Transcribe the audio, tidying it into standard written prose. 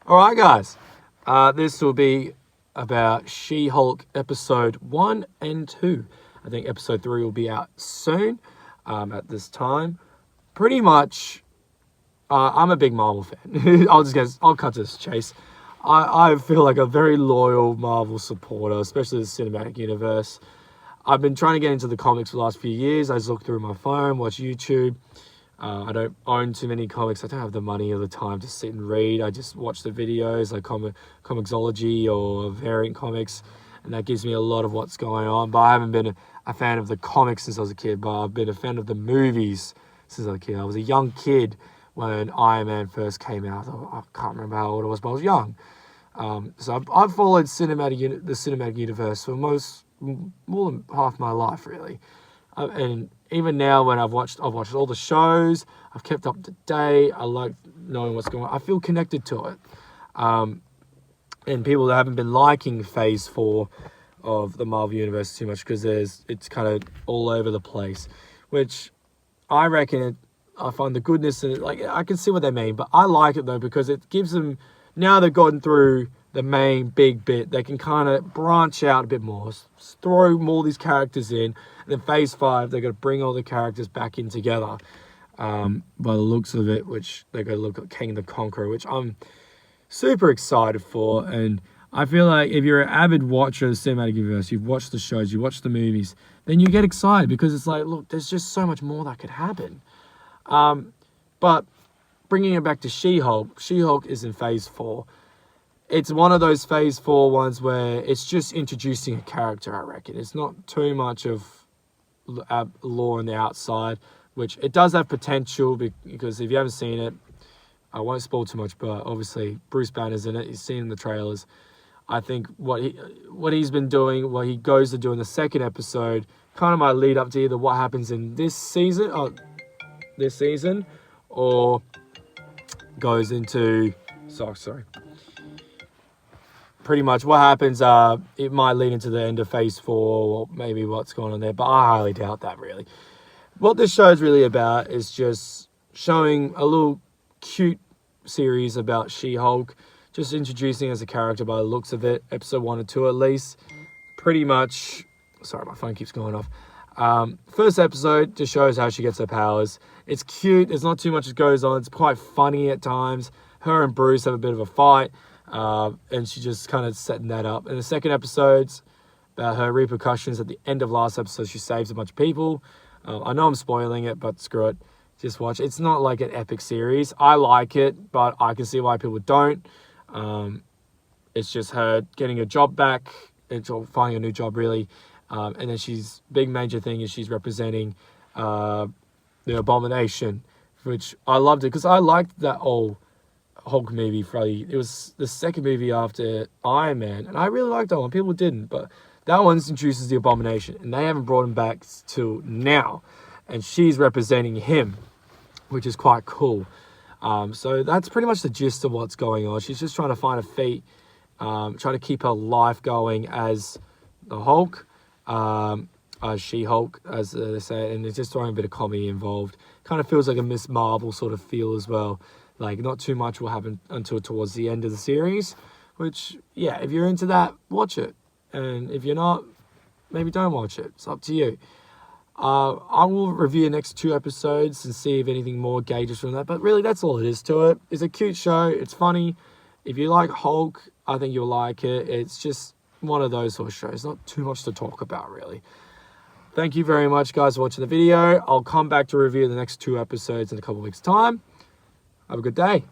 All right, guys. This will be about She-Hulk episode 1 and 2. I think episode 3 will be out soon at this time. Pretty much, I'm a big Marvel fan. I'll cut to this chase. I feel like a very loyal Marvel supporter, especially the cinematic universe. I've been trying to get into the comics for the last few years. I just look through my phone, watch YouTube. I don't own too many comics. I don't have the money or the time to sit and read. I just watch the videos like Comixology or Variant Comics, and that gives me a lot of what's going on. But I haven't been a fan of the comics since I was a kid, but I've been a fan of the movies since I was a kid. I was a young kid when Iron Man first came out. I can't remember how old I was, but I was young. So I've followed the cinematic universe for more than half my life, really. And even now, when I've watched all the shows, I've kept up to date. I like knowing what's going on. I feel connected to it. And people that haven't been liking Phase 4 of the Marvel Universe too much because it's kind of all over the place, which I reckon I find the goodness in it. Like, I can see what they mean, but I like it though because it gives them, now they've gotten through the main big bit, they can kind of branch out a bit more, throw more of these characters in, and then Phase 5 they're going to bring all the characters back in together by the looks of it, which they're going to look at King the Conqueror, which I'm super excited for. And I feel like if you're an avid watcher of the cinematic universe, you've watched the shows, you watch the movies, then you get excited because it's like, look, there's just so much more that could happen. But bringing it back to She-Hulk is in Phase 4. It's one of those Phase 4 ones where it's just introducing a character, I reckon. It's not too much of lore on the outside, which it does have potential because if you haven't seen it, I won't spoil too much, but obviously Bruce Banner's in it. You've seen in the trailers. I think what he's been doing, what he goes to do in the second episode, kind of might lead up to either what happens in this season, or goes into... Sorry. Pretty much what happens, it might lead into the end of Phase 4, or maybe what's going on there, but I highly doubt that, really. What this show is really about is just showing a little cute series about She-Hulk, just introducing as a character by the looks of it, episode 1 or 2 at least. Pretty much, sorry, my phone keeps going off. First episode just shows how she gets her powers. It's cute, there's not too much that goes on, it's quite funny at times. Her and Bruce have a bit of a fight. And she just kind of setting that up. In the second episode's about her repercussions at the end of last episode. She saves a bunch of people. I know I'm spoiling it, but screw it. Just watch. It's not like an epic series. I like it, but I can see why people don't. It's just her getting a job back, or finding a new job, really. And then big major thing is she's representing the Abomination, which I loved it because I liked that old Hulk movie. It was the second movie after Iron Man, and I really liked that one. People didn't, but that one introduces the Abomination, and they haven't brought him back till now, and she's representing him, which is quite cool. So that's pretty much the gist of what's going on. She's just trying to find a feat, trying to keep her life going as the Hulk, as She-Hulk, as they say, and it's just throwing a bit of comedy involved. Kind of feels like a Miss Marvel sort of feel as well. Like, not too much will happen until towards the end of the series, which, yeah, if you're into that, watch it. And if you're not, maybe don't watch it. It's up to you. I will review the next 2 episodes and see if anything more gauges from that. But really, that's all it is to it. It's a cute show. It's funny. If you like Hulk, I think you'll like it. It's just one of those sort of shows. Not too much to talk about, really. Thank you very much, guys, for watching the video. I'll come back to review the next 2 episodes in a couple of weeks' time. Have a good day.